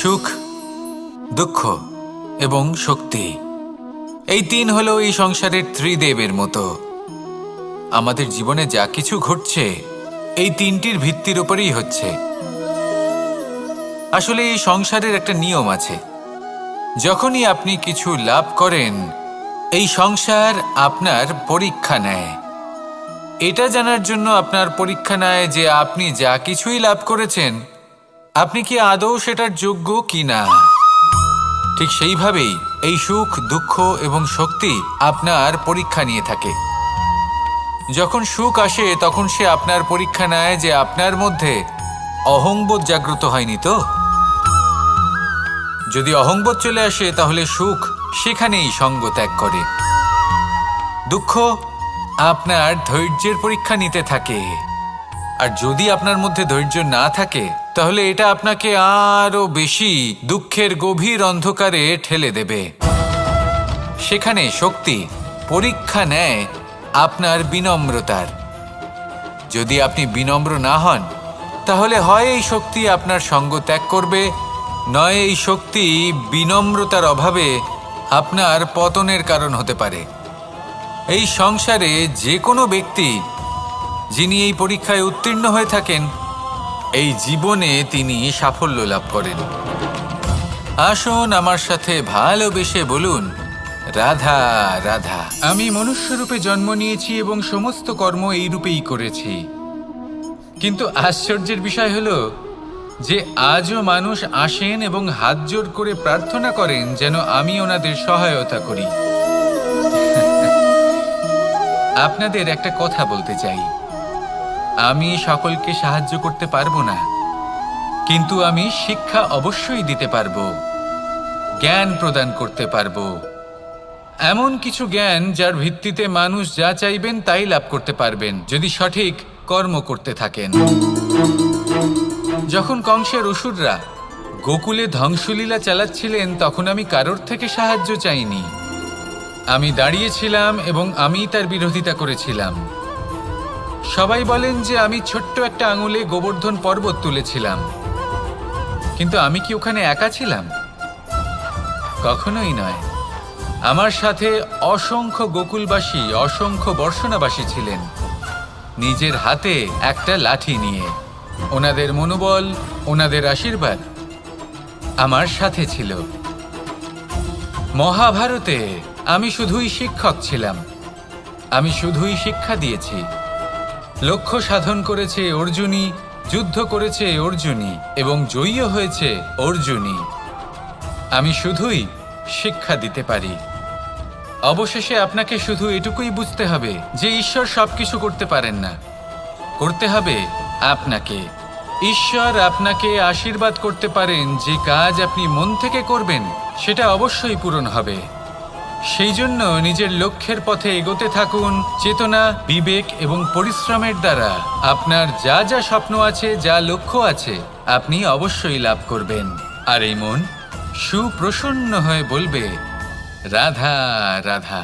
সুখ, দুঃখ এবং শক্তি, এই তিন হলো এই সংসারের ত্রিদেবের মতো। আমাদের জীবনে যা কিছু ঘটছে এই তিনটির ভিত্তির উপরেই হচ্ছে। আসলে এই সংসারের একটা নিয়ম আছে, যখনই আপনি কিছু লাভ করেন এই সংসার আপনার পরীক্ষা নেয়। এটা জানার জন্য আপনার পরীক্ষা নেয় যে আপনি যা কিছুই লাভ করেছেন আপনি কি আদৌ সেটার যোগ্য কিনা। ঠিক সেইভাবেই এই সুখ, দুঃখ এবং শক্তি আপনার পরীক্ষা নিয়ে থাকে। যখন সুখ আসে তখন সে আপনার পরীক্ষা নেয় যে আপনার মধ্যে অহংবোধ জাগ্রত হয়নি তো। যদি অহংবোধ চলে আসে তাহলে সুখ সেখানেই সঙ্গ ত্যাগ করে। দুঃখ আপনার ধৈর্যের পরীক্ষা নিতে থাকে, আর যদি আপনার মধ্যে ধৈর্য না থাকে তাহলে এটা আপনাকে আরো বেশি দুঃখের গভীর অন্ধকারে ঠেলে দেবে। সেখানে শক্তি পরীক্ষা নেয় আপনার বিনম্রতার। যদি আপনি বিনম্র না হন তাহলে হয় এই শক্তি আপনার সঙ্গ ত্যাগ করবে, নয় এই শক্তি বিনম্রতার অভাবে আপনার পতনের কারণ হতে পারে। এই সংসারে যে কোনো ব্যক্তি যিনি এই পরীক্ষায় উত্তীর্ণ হয়ে থাকেন এই জীবনে তিনি সাফল্য লাভ করেন। আসুন আমার সাথে ভালোবেসে বলুন, রাধা রাধা। আমি মনুষ্যরূপে জন্ম নিয়েছি এবং সমস্ত কর্ম এই রূপেই করেছি, কিন্তু আশ্চর্যের বিষয় হলো যে আজও মানুষ আসেন এবং হাত জোড় করে প্রার্থনা করেন যেন আমি ওনাদের সহায়তা করি। আপনাদের একটা কথা বলতে চাই, আমি সকলকে সাহায্য করতে পারবো না, কিন্তু আমি শিক্ষা অবশ্যই দিতে পারবো, জ্ঞান প্রদান করতে পারবো। এমন কিছু জ্ঞান যার ভিত্তিতে মানুষ যা চাইবেন তাই লাভ করতে পারবেন যদি সঠিক কর্ম করতে থাকেন। যখন কংসের অসুররা গোকুলে ধ্বংসলীলা চালাচ্ছিলেন তখন আমি কারোর থেকে সাহায্য চাইনি। আমি দাঁড়িয়েছিলাম এবং আমি তার বিরোধিতা করেছিলাম। সবাই বলেন যে আমি ছোট্ট একটা আঙুলে গোবর্ধন পর্বত তুলেছিলাম, কিন্তু আমি কি ওখানে একা ছিলাম? কখনোই নয়। আমার সাথে অসংখ্য গোকুলবাসী, অসংখ্য বর্ষণাবাসী ছিলেন, নিজের হাতে একটা লাঠি নিয়ে। ওনাদের মনোবল, ওনাদের আশীর্বাদ আমার সাথে ছিল। মহাভারতে আমি শুধুই শিক্ষক ছিলাম, আমি শুধুই শিক্ষা দিয়েছি। লক্ষ্য সাধন করেছে অর্জুনই, যুদ্ধ করেছে অর্জুনই এবং জয়ীও হয়েছে অর্জুনই। আমি শুধুই শিক্ষা দিতে পারি। অবশেষে আপনাকে শুধু এটুকুই বুঝতে হবে যে ঈশ্বর সবকিছু করতে পারেন না, করতে হবে আপনাকে। ঈশ্বর আপনাকে আশীর্বাদ করতে পারেন যে কাজ আপনি মন থেকে করবেন সেটা অবশ্যই পূরণ হবে। সেই জন্য নিজের লক্ষ্যের পথে এগোতে থাকুন। চেতনা, বিবেক এবং পরিশ্রমের দ্বারা আপনার যা যা স্বপ্ন আছে, যা লক্ষ্য আছে আপনি অবশ্যই লাভ করবেন। আর এই মন সুপ্রসন্ন হয়ে বলবে, রাধা রাধা।